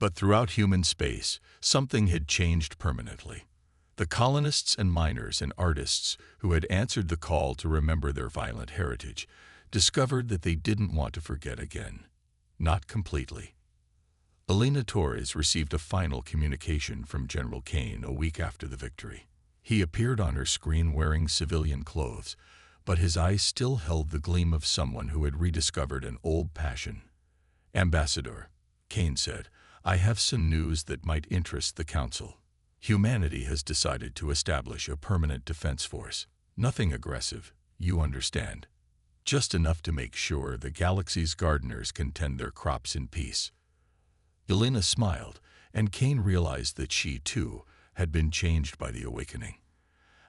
But throughout human space, something had changed permanently. The colonists and miners and artists who had answered the call to remember their violent heritage discovered that they didn't want to forget again. Not completely. Elena Torres received a final communication from General Kane a week after the victory. He appeared on her screen wearing civilian clothes, but his eyes still held the gleam of someone who had rediscovered an old passion. "Ambassador," Kane said, "I have some news that might interest the Council. Humanity has decided to establish a permanent defense force. Nothing aggressive, you understand. Just enough to make sure the galaxy's gardeners can tend their crops in peace." Elena smiled, and Kane realized that she, too, had been changed by the awakening.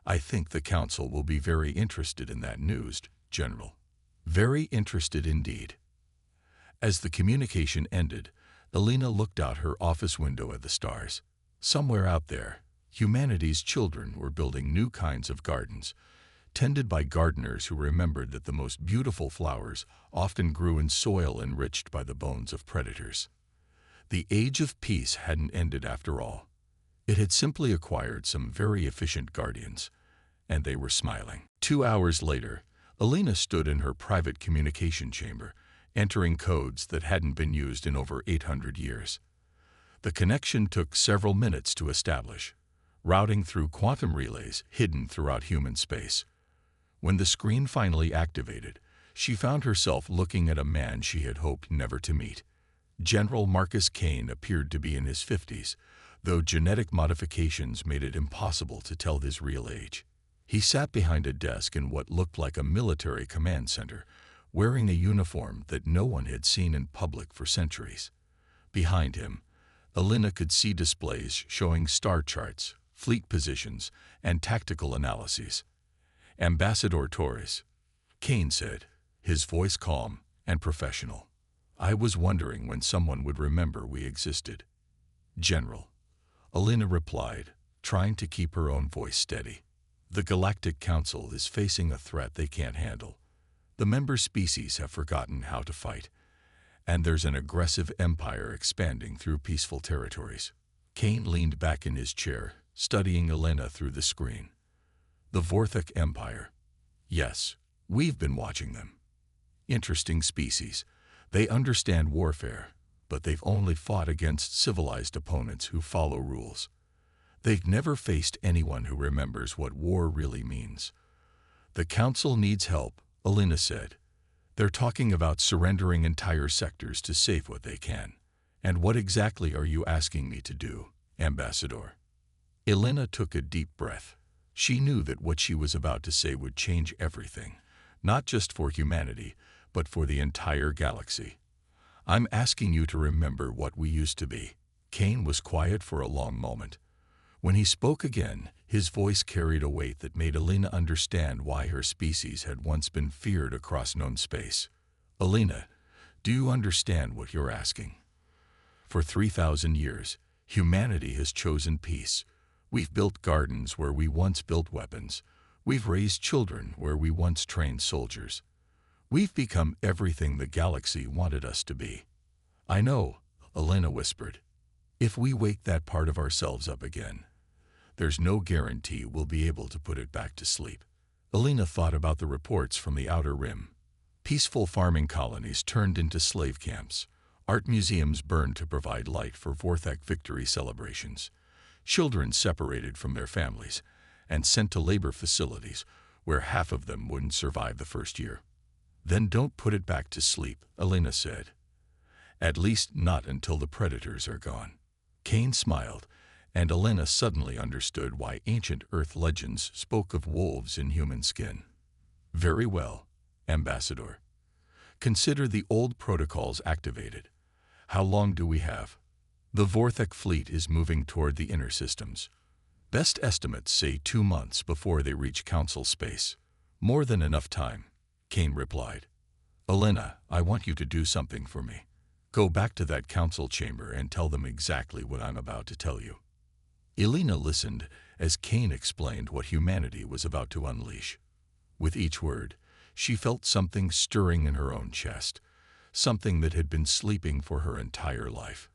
"I think the Council will be very interested in that news, General." "Very interested indeed." As the communication ended, Elena looked out her office window at the stars. Somewhere out there, humanity's children were building new kinds of gardens, tended by gardeners who remembered that the most beautiful flowers often grew in soil enriched by the bones of predators. The age of peace hadn't ended after all. It had simply acquired some very efficient guardians, and they were smiling. 2 hours later, Elena stood in her private communication chamber, entering codes that hadn't been used in over 800 years. The connection took several minutes to establish, routing through quantum relays hidden throughout human space. When the screen finally activated, she found herself looking at a man she had hoped never to meet. General Marcus Kane appeared to be in his 50s, though genetic modifications made it impossible to tell his real age. He sat behind a desk in what looked like a military command center, wearing a uniform that no one had seen in public for centuries. Behind him, Elena could see displays showing star charts, fleet positions, and tactical analyses. "Ambassador Torres," Kane said, his voice calm and professional. "I was wondering when someone would remember we existed." "General," Elena replied, trying to keep her own voice steady. "The Galactic Council is facing a threat they can't handle. The member species have forgotten how to fight, and there's an aggressive empire expanding through peaceful territories." Kane leaned back in his chair, studying Elena through the screen. "The Vorthok Empire. Yes, we've been watching them. Interesting species. They understand warfare, but they've only fought against civilized opponents who follow rules. They've never faced anyone who remembers what war really means. The Council needs help," Elena said. "They're talking about surrendering entire sectors to save what they can. And what exactly are you asking me to do, Ambassador?" Elena took a deep breath. She knew that what she was about to say would change everything, not just for humanity, but for the entire galaxy. "I'm asking you to remember what we used to be." Kane was quiet for a long moment. When he spoke again, his voice carried a weight that made Elena understand why her species had once been feared across known space. "Elena, do you understand what you're asking? For 3,000 years, humanity has chosen peace. We've built gardens where we once built weapons. We've raised children where we once trained soldiers. We've become everything the galaxy wanted us to be." "I know," Elena whispered. "If we wake that part of ourselves up again, there's no guarantee we'll be able to put it back to sleep." Elena thought about the reports from the Outer Rim. Peaceful farming colonies turned into slave camps. Art museums burned to provide light for Vorthok victory celebrations. Children separated from their families and sent to labor facilities where half of them wouldn't survive the first year. "Then don't put it back to sleep," Elena said. "At least not until the predators are gone." Kane smiled, and Elena suddenly understood why ancient Earth legends spoke of wolves in human skin. "Very well, Ambassador. Consider the old protocols activated. How long do we have?" "The Vorthok fleet is moving toward the inner systems. Best estimates say 2 months before they reach Council space." "More than enough time," Kane replied. "Elena, I want you to do something for me. Go back to that Council chamber and tell them exactly what I'm about to tell you." Elena listened as Kane explained what humanity was about to unleash. With each word, she felt something stirring in her own chest, something that had been sleeping for her entire life.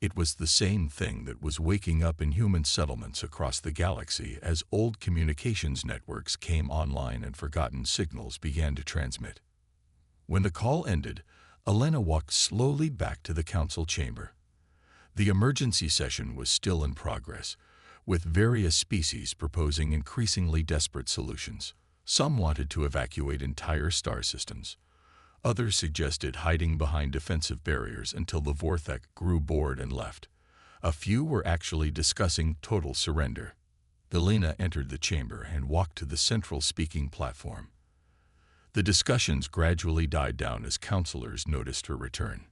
It was the same thing that was waking up in human settlements across the galaxy as old communications networks came online and forgotten signals began to transmit. When the call ended, Elena walked slowly back to the council chamber. The emergency session was still in progress, with various species proposing increasingly desperate solutions. Some wanted to evacuate entire star systems. Others suggested hiding behind defensive barriers until the Vorthek grew bored and left. A few were actually discussing total surrender. Elena entered the chamber and walked to the central speaking platform. The discussions gradually died down as counselors noticed her return.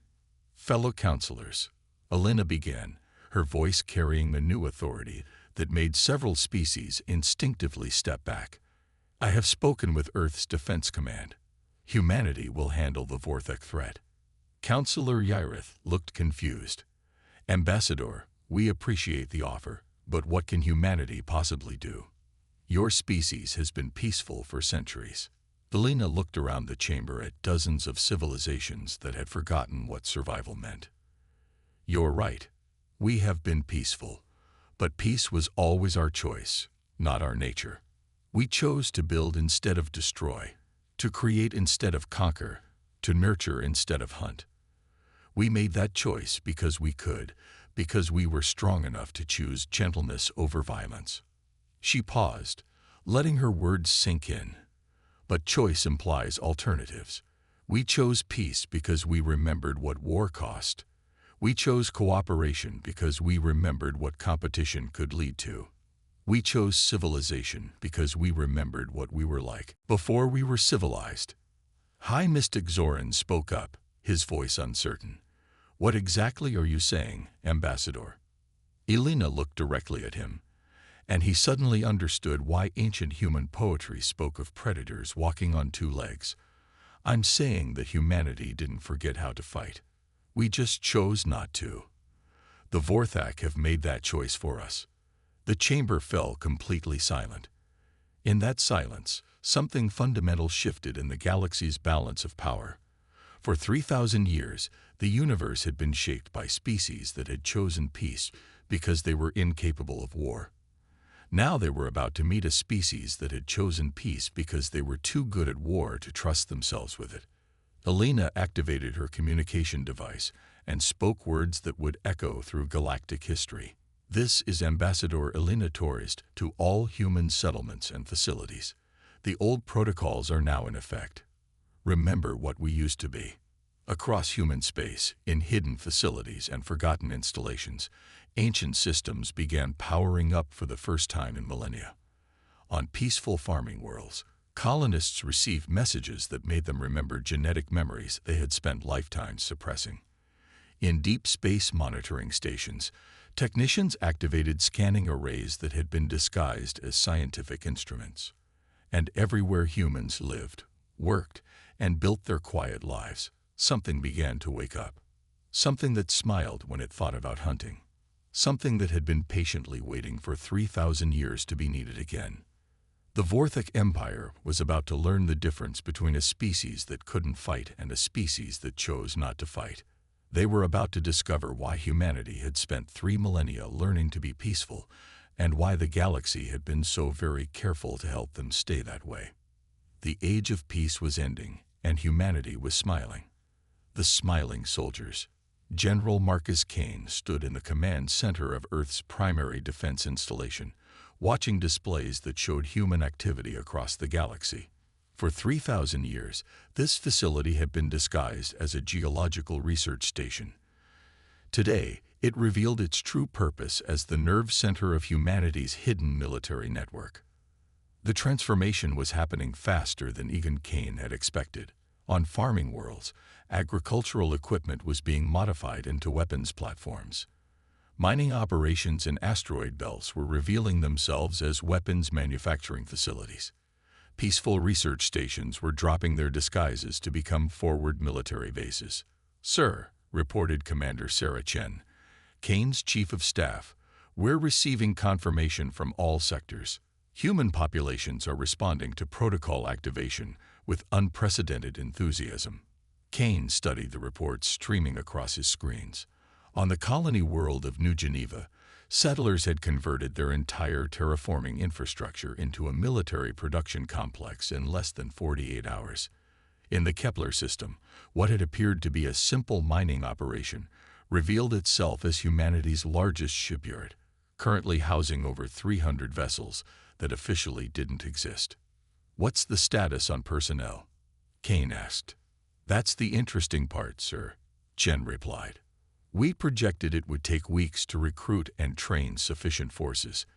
"Fellow counselors," Elena began, her voice carrying the new authority that made several species instinctively step back. "I have spoken with Earth's Defense Command. Humanity will handle the Vorthek threat." Counselor Yrith looked confused. "Ambassador, we appreciate the offer, but what can humanity possibly do? Your species has been peaceful for centuries." Elena looked around the chamber at dozens of civilizations that had forgotten what survival meant. "You're right. We have been peaceful, but peace was always our choice, not our nature. We chose to build instead of destroy, to create instead of conquer, to nurture instead of hunt. We made that choice because we could, because we were strong enough to choose gentleness over violence." She paused, letting her words sink in. "But choice implies alternatives. We chose peace because we remembered what war cost. We chose cooperation because we remembered what competition could lead to. We chose civilization because we remembered what we were like before we were civilized." High Mystic Zoran spoke up, his voice uncertain. "What exactly are you saying, Ambassador?" Elena looked directly at him, and he suddenly understood why ancient human poetry spoke of predators walking on two legs. "I'm saying that humanity didn't forget how to fight. We just chose not to. The Vorthak have made that choice for us." The chamber fell completely silent. In that silence, something fundamental shifted in the galaxy's balance of power. For 3,000 years, the universe had been shaped by species that had chosen peace because they were incapable of war. Now they were about to meet a species that had chosen peace because they were too good at war to trust themselves with it. Elena activated her communication device and spoke words that would echo through galactic history. "This is Ambassador Elena Torres to all human settlements and facilities. The old protocols are now in effect. Remember what we used to be." Across human space, in hidden facilities and forgotten installations, ancient systems began powering up for the first time in millennia. On peaceful farming worlds, colonists received messages that made them remember genetic memories they had spent lifetimes suppressing. In deep space monitoring stations, technicians activated scanning arrays that had been disguised as scientific instruments. And everywhere humans lived, worked, and built their quiet lives, something began to wake up. Something that smiled when it thought about hunting. Something that had been patiently waiting for 3,000 years to be needed again. The Vorthek Empire was about to learn the difference between a species that couldn't fight and a species that chose not to fight. They were about to discover why humanity had spent 3 millennia learning to be peaceful, and why the galaxy had been so very careful to help them stay that way. The age of peace was ending, and humanity was smiling. The smiling soldiers. General Marcus Kane stood in the command center of Earth's primary defense installation, watching displays that showed human activity across the galaxy. For 3,000 years, this facility had been disguised as a geological research station. Today, it revealed its true purpose as the nerve center of humanity's hidden military network. The transformation was happening faster than even Kane had expected. On farming worlds, agricultural equipment was being modified into weapons platforms. Mining operations in asteroid belts were revealing themselves as weapons manufacturing facilities. Peaceful research stations were dropping their disguises to become forward military bases. "Sir," reported Commander Sarah Chen, Kane's chief of staff, "we're receiving confirmation from all sectors. Human populations are responding to protocol activation with unprecedented enthusiasm." Kane studied the reports streaming across his screens. On the colony world of New Geneva, settlers had converted their entire terraforming infrastructure into a military production complex in less than 48 hours. In the Kepler system, what had appeared to be a simple mining operation revealed itself as humanity's largest shipyard, currently housing over 300 vessels that officially didn't exist. "What's the status on personnel?" Kane asked. "That's the interesting part, sir," Chen replied. "We projected it would take weeks to recruit and train sufficient forces.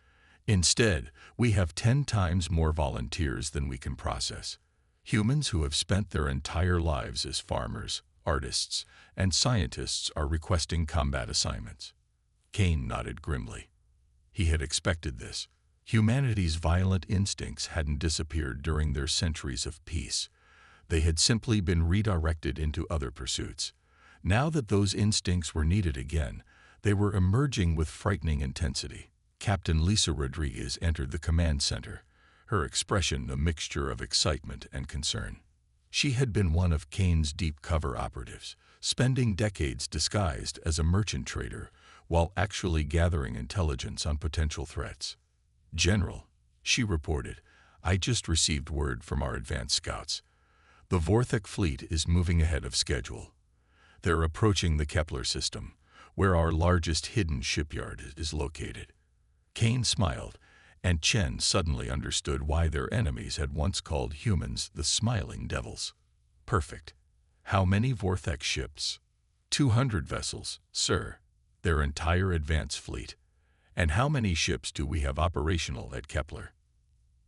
Instead, we have 10 times more volunteers than we can process. Humans who have spent their entire lives as farmers, artists, and scientists are requesting combat assignments." Kane nodded grimly. He had expected this. Humanity's violent instincts hadn't disappeared during their centuries of peace. They had simply been redirected into other pursuits. Now that those instincts were needed again, they were emerging with frightening intensity. Captain Lisa Rodriguez entered the command center, her expression a mixture of excitement and concern. She had been one of Kane's deep cover operatives, spending decades disguised as a merchant trader while actually gathering intelligence on potential threats. "General," she reported, "I just received word from our advanced scouts. The Vorthek fleet is moving ahead of schedule. They're approaching the Kepler system, where our largest hidden shipyard is located." Kane smiled, and Chen suddenly understood why their enemies had once called humans the smiling devils. "Perfect. How many Vorthek ships?" 200 vessels, sir. Their entire advance fleet. "And how many ships do we have operational at Kepler?"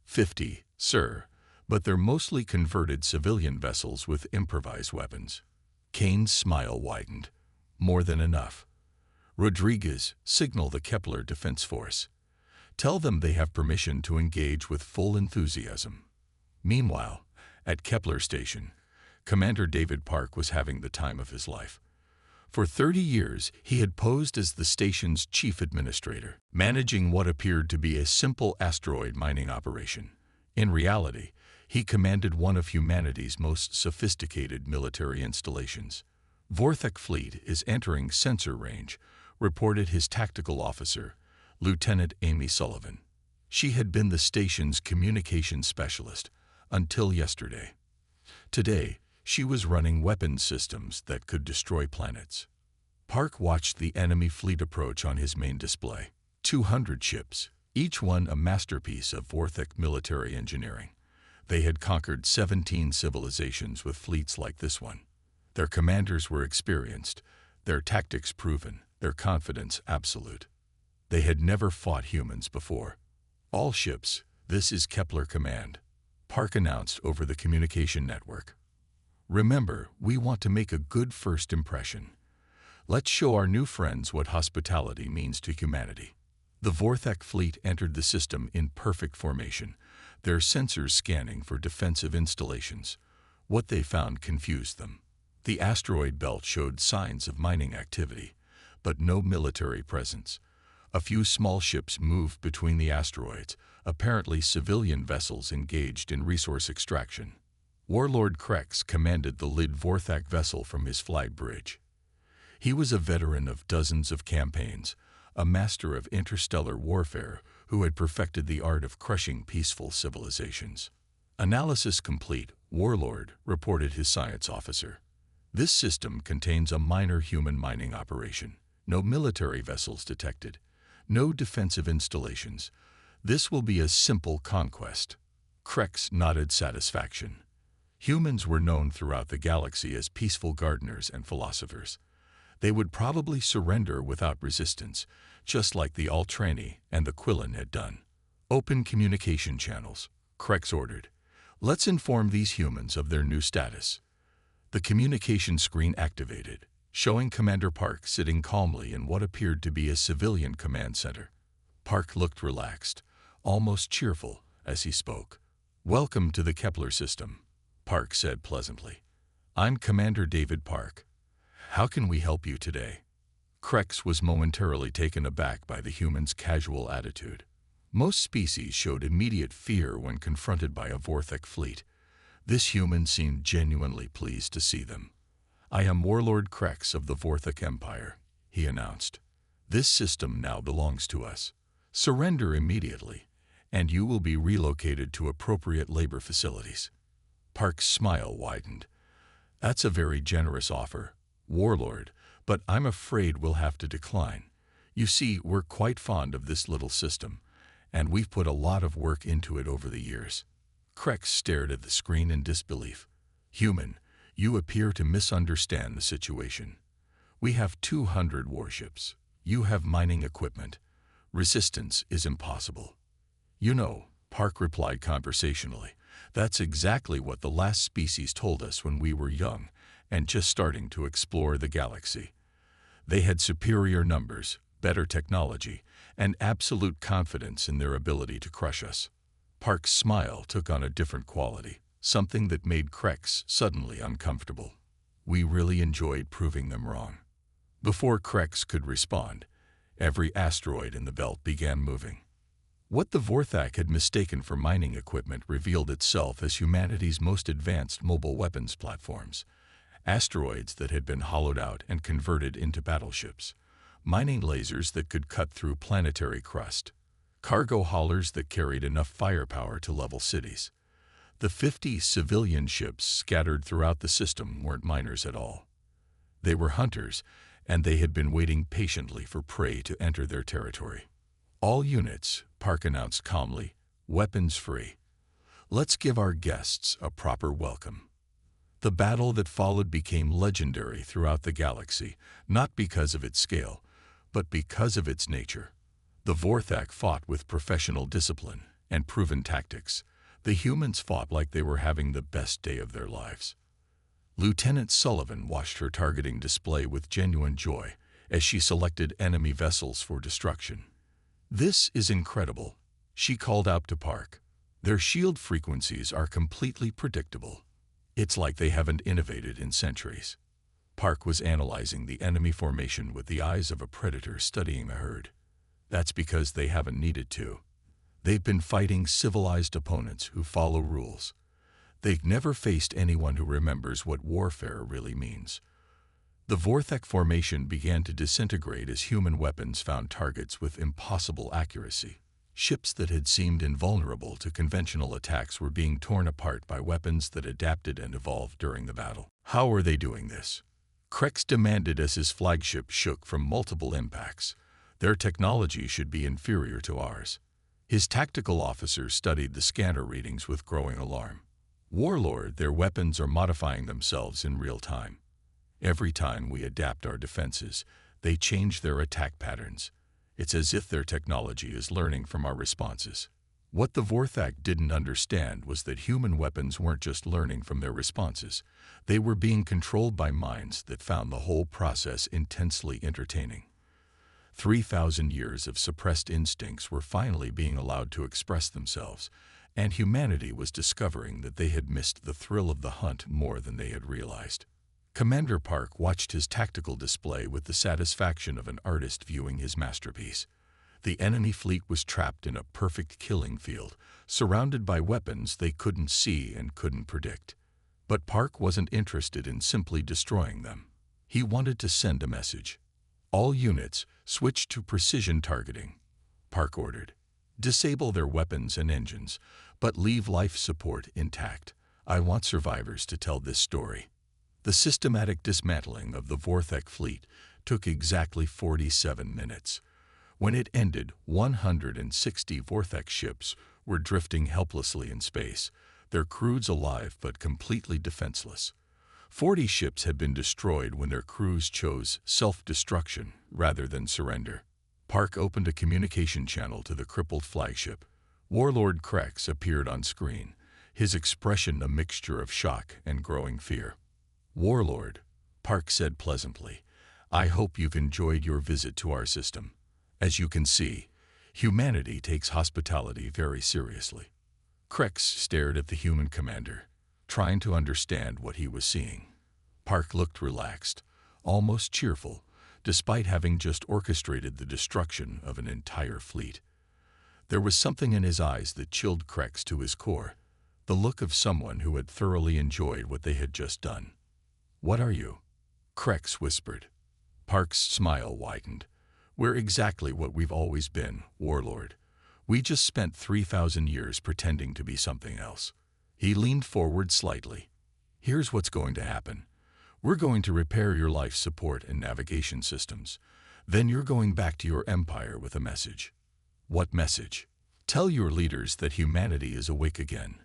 50, sir, but they're mostly converted civilian vessels with improvised weapons. Kane's smile widened. "More than enough. Rodriguez, signal the Kepler Defense Force. Tell them they have permission to engage with full enthusiasm." Meanwhile, at Kepler Station, Commander David Park was having the time of his life. For 30 years, he had posed as the station's chief administrator, managing what appeared to be a simple asteroid mining operation. In reality, he commanded one of humanity's most sophisticated military installations. "Vorthek fleet is entering sensor range," reported his tactical officer, Lieutenant Amy Sullivan. She had been the station's communications specialist until yesterday. Today, she was running weapons systems that could destroy planets. Park watched the enemy fleet approach on his main display. 200 ships, each one a masterpiece of Vorthek military engineering. They had conquered 17 civilizations with fleets like this one. Their commanders were experienced, their tactics proven, their confidence absolute. They had never fought humans before. "All ships, this is Kepler Command," Park announced over the communication network. "Remember, we want to make a good first impression. Let's show our new friends what hospitality means to humanity." The Vorthek fleet entered the system in perfect formation, their sensors scanning for defensive installations. What they found confused them. The asteroid belt showed signs of mining activity, but no military presence. A few small ships moved between the asteroids, apparently civilian vessels engaged in resource extraction. Warlord Krex commanded the Lid Vorthak vessel from his flag bridge. He was a veteran of dozens of campaigns, a master of interstellar warfare who had perfected the art of crushing peaceful civilizations. "Analysis complete," Warlord reported his science officer. "This system contains a minor human mining operation. No military vessels detected. No defensive installations. This will be a simple conquest." Krex nodded satisfaction. Humans were known throughout the galaxy as peaceful gardeners and philosophers. They would probably surrender without resistance, just like the Altrani and the Quillen had done. "Open communication channels," Krex ordered. "Let's inform these humans of their new status." The communication screen activated, showing Commander Park sitting calmly in what appeared to be a civilian command center. Park looked relaxed, almost cheerful, as he spoke. "Welcome to the Kepler system," Park said pleasantly. "I'm Commander David Park. How can we help you today?" Krex was momentarily taken aback by the human's casual attitude. Most species showed immediate fear when confronted by a Vorthek fleet. This human seemed genuinely pleased to see them. "I am Warlord Krex of the Vorthek Empire. he announced. "This system now belongs to us. Surrender immediately, and you will be relocated to appropriate labor facilities." Park's smile widened. "That's a very generous offer, Warlord, but I'm afraid we'll have to decline. You see, we're quite fond of this little system, and we've put a lot of work into it over the years." Krex stared at the screen in disbelief. "Human, you appear to misunderstand the situation. We have 200 warships. You have mining equipment. Resistance is impossible." "You know," Park replied conversationally, "that's exactly what the last species told us when we were young and just starting to explore the galaxy. They had superior numbers, better technology, and absolute confidence in their ability to crush us." Park's smile took on a different quality, something that made Krex suddenly uncomfortable. "We really enjoyed proving them wrong." Before Krex could respond, every asteroid in the belt began moving. What the Vorthak had mistaken for mining equipment revealed itself as humanity's most advanced mobile weapons platforms. Asteroids that had been hollowed out and converted into battleships. Mining lasers that could cut through planetary crust. Cargo haulers that carried enough firepower to level cities. The 50 civilian ships scattered throughout the system weren't miners at all. They were hunters, and they had been waiting patiently for prey to enter their territory. "All units," Park announced calmly, "weapons free. Let's give our guests a proper welcome." The battle that followed became legendary throughout the galaxy, not because of its scale, but because of its nature. The Vorthak fought with professional discipline and proven tactics. The humans fought like they were having the best day of their lives. Lieutenant Sullivan watched her targeting display with genuine joy as she selected enemy vessels for destruction. "This is incredible," she called out to Park. "Their shield frequencies are completely predictable. It's like they haven't innovated in centuries." Park was analyzing the enemy formation with the eyes of a predator studying a herd. "That's because they haven't needed to. They've been fighting civilized opponents who follow rules. They've never faced anyone who remembers what warfare really means." The Vorthak formation began to disintegrate as human weapons found targets with impossible accuracy. Ships that had seemed invulnerable to conventional attacks were being torn apart by weapons that adapted and evolved during the battle. "How are they doing this?" Krex demanded as his flagship shook from multiple impacts. "Their technology should be inferior to ours." His tactical officers studied the scanner readings with growing alarm. "Warlord, their weapons are modifying themselves in real time. Every time we adapt our defenses, they change their attack patterns. It's as if their technology is learning from our responses." What the Vorthak didn't understand was that human weapons weren't just learning from their responses. They were being controlled by minds that found the whole process intensely entertaining. 3,000 years of suppressed instincts were finally being allowed to express themselves, and humanity was discovering that they had missed the thrill of the hunt more than they had realized. Commander Park watched his tactical display with the satisfaction of an artist viewing his masterpiece. The enemy fleet was trapped in a perfect killing field, surrounded by weapons they couldn't see and couldn't predict. But Park wasn't interested in simply destroying them. He wanted to send a message. "All units, switch to precision targeting," Park ordered. "Disable their weapons and engines, but leave life support intact. I want survivors to tell this story." The systematic dismantling of the Vorthak fleet took exactly 47 minutes. When it ended, 160 Vorthak ships were drifting helplessly in space, their crews alive but completely defenseless. 40 ships had been destroyed when their crews chose self-destruction rather than surrender. Park opened a communication channel to the crippled flagship. Warlord Krex appeared on screen, his expression a mixture of shock and growing fear. "Warlord," Park said pleasantly, "I hope you've enjoyed your visit to our system. As you can see, humanity takes hospitality very seriously." Krex stared at the human commander, trying to understand what he was seeing. Park looked relaxed, almost cheerful, despite having just orchestrated the destruction of an entire fleet. There was something in his eyes that chilled Krex to his core, the look of someone who had thoroughly enjoyed what they had just done. "What are you?" Krex whispered. Park's smile widened. We're exactly what we've always been, Warlord. We just spent 3,000 years pretending to be something else. He leaned forward slightly. Here's what's going to happen. We're going to repair your life support and navigation systems. Then you're going back to your empire with a message. What message? Tell your leaders that humanity is awake again.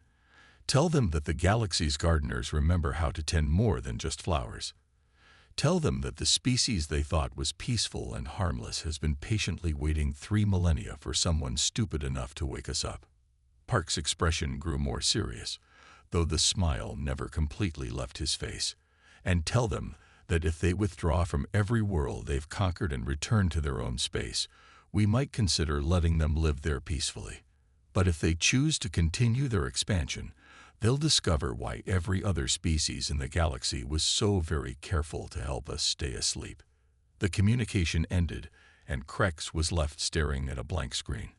Tell them that the galaxy's gardeners remember how to tend more than just flowers. Tell them that the species they thought was peaceful and harmless has been patiently waiting 3 millennia for someone stupid enough to wake us up. Park's expression grew more serious, though the smile never completely left his face. And tell them that if they withdraw from every world they've conquered and return to their own space, we might consider letting them live there peacefully. But if they choose to continue their expansion, they'll discover why every other species in the galaxy was so very careful to help us stay asleep. The communication ended, and Krex was left staring at a blank screen,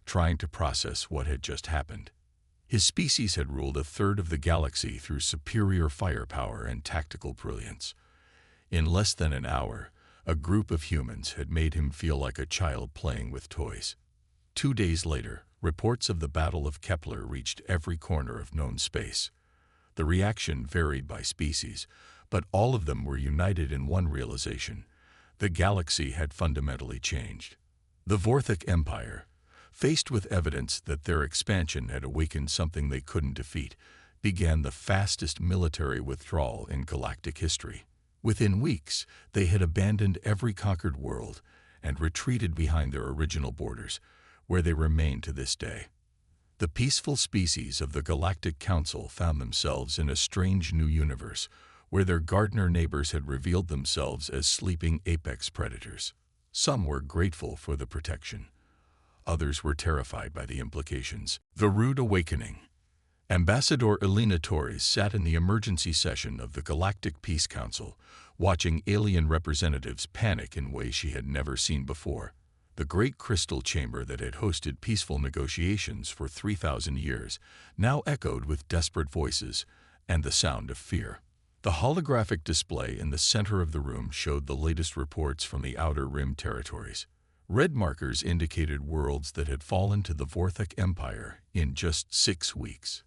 trying to process what had just happened. His species had ruled a third of the galaxy through superior firepower and tactical brilliance. In less than an hour, a group of humans had made him feel like a child playing with toys. 2 days later, reports of the Battle of Kepler reached every corner of known space. The reaction varied by species, but all of them were united in one realization: the galaxy had fundamentally changed. The Vorthic Empire, faced with evidence that their expansion had awakened something they couldn't defeat, began the fastest military withdrawal in galactic history. Within weeks, they had abandoned every conquered world and retreated behind their original borders, where they remain to this day. The peaceful species of the Galactic Council found themselves in a strange new universe, where their gardener neighbors had revealed themselves as sleeping apex predators. Some were grateful for the protection. Others were terrified by the implications. The Rude Awakening. Ambassador Elena Torres sat in the emergency session of the Galactic Peace Council, watching alien representatives panic in ways she had never seen before. The great crystal chamber that had hosted peaceful negotiations for 3,000 years now echoed with desperate voices and the sound of fear. The holographic display in the center of the room showed the latest reports from the Outer Rim territories. Red markers indicated worlds that had fallen to the Vorthic Empire in just 6 weeks.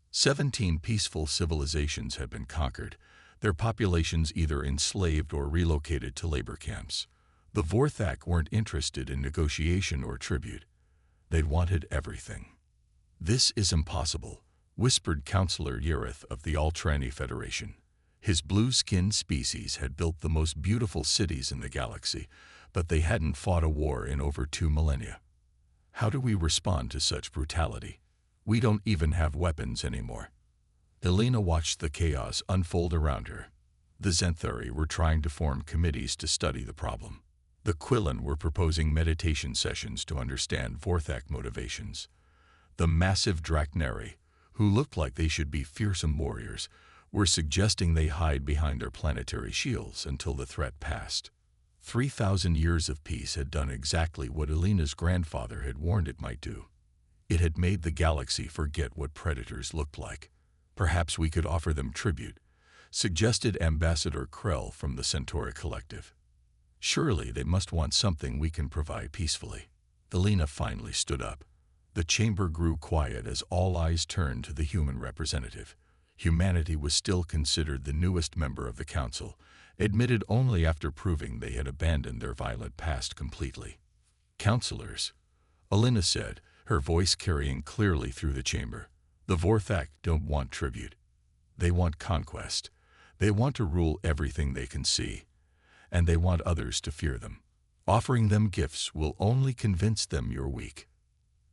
17 peaceful civilizations had been conquered, their populations either enslaved or relocated to labor camps. The Vorthak weren't interested in negotiation or tribute. They wanted everything. "This is impossible," whispered Counselor Yerith of the Altrani Federation. His blue-skinned species had built the most beautiful cities in the galaxy, but they hadn't fought a war in over 2 millennia. "How do we respond to such brutality? We don't even have weapons anymore." Elena watched the chaos unfold around her. The Zenthari were trying to form committees to study the problem. The Quillen were proposing meditation sessions to understand Vorthak motivations. The massive Draknari, who looked like they should be fearsome warriors, were suggesting they hide behind their planetary shields until the threat passed. 3,000 years of peace had done exactly what Elena's grandfather had warned it might do. It had made the galaxy forget what predators looked like. "Perhaps we could offer them tribute," suggested Ambassador Krell from the Centauri Collective. "Surely they must want something we can provide peacefully." Elena finally stood up. The chamber grew quiet as all eyes turned to the human representative. Humanity was still considered the newest member of the council, admitted only after proving they had abandoned their violent past completely. "Counselors," Elena said, her voice carrying clearly through the chamber, "the Vorthak don't want tribute. They want conquest. They want to rule everything they can see. And they want others to fear them. Offering them gifts will only convince them you're weak."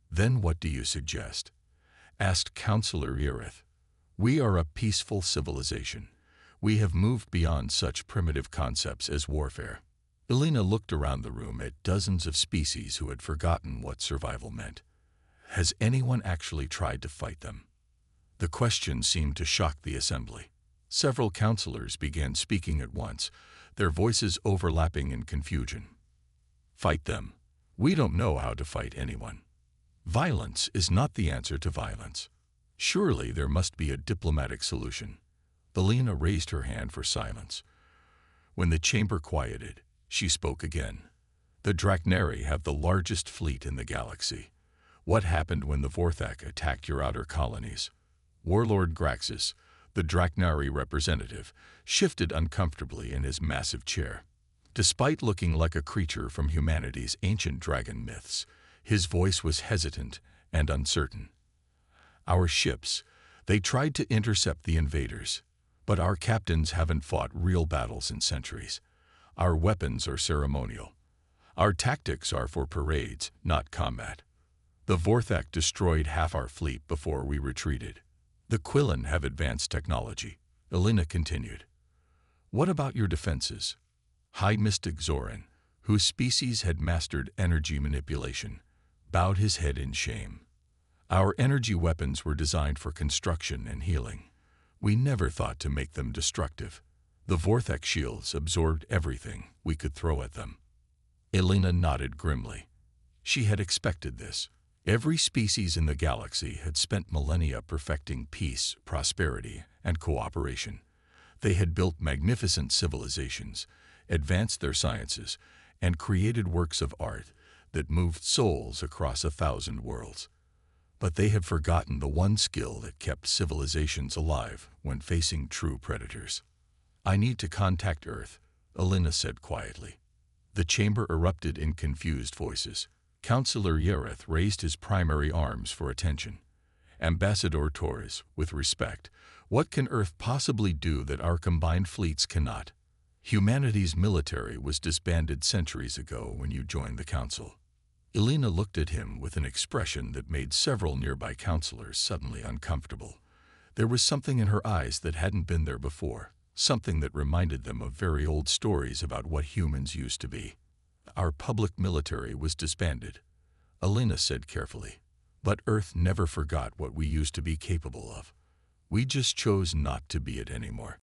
"Then what do you suggest?" asked Counselor Yerith. "We are a peaceful civilization. We have moved beyond such primitive concepts as warfare." Elena looked around the room at dozens of species who had forgotten what survival meant. Has anyone actually tried to fight them? The question seemed to shock the assembly. Several counselors began speaking at once, their voices overlapping in confusion. "Fight them. We don't know how to fight anyone. Violence is not the answer to violence. Surely there must be a diplomatic solution." Elena raised her hand for silence. When the chamber quieted, She spoke again. The Draknari have the largest fleet in the galaxy. What happened when the Vorthak attacked your outer colonies? Warlord Graxus, the Draknari representative, shifted uncomfortably in his massive chair. Despite looking like a creature from humanity's ancient dragon myths, his voice was hesitant and uncertain. Our ships, they tried to intercept the invaders, but our captains haven't fought real battles in centuries. Our weapons are ceremonial. Our tactics are for parades, not combat. The Vorthak destroyed half our fleet before we retreated. The Quillen have advanced technology, Elena continued. What about your defenses? High Mystic Zoran, whose species had mastered energy manipulation, bowed his head in shame. Our energy weapons were designed for construction and healing. We never thought to make them destructive. The Vorthak shields absorbed everything we could throw at them. Elena nodded grimly. She had expected this. Every species in the galaxy had spent millennia perfecting peace, prosperity, and cooperation. They had built magnificent civilizations, advanced their sciences, and created works of art that moved souls across 1,000 worlds. But they had forgotten the one skill that kept civilizations alive when facing true predators. I need to contact Earth, Elena said quietly. The chamber erupted in confused voices. Councillor Yereth raised his primary arms for attention. Ambassador Torres, with respect, what can Earth possibly do that our combined fleets cannot? Humanity's military was disbanded centuries ago when you joined the Council. Elena looked at him with an expression that made several nearby councillors suddenly uncomfortable. There was something in her eyes that hadn't been there before, something that reminded them of very old stories about what humans used to be. Our public military was disbanded, Elena said carefully. But Earth never forgot what we used to be capable of. We just chose not to be it anymore.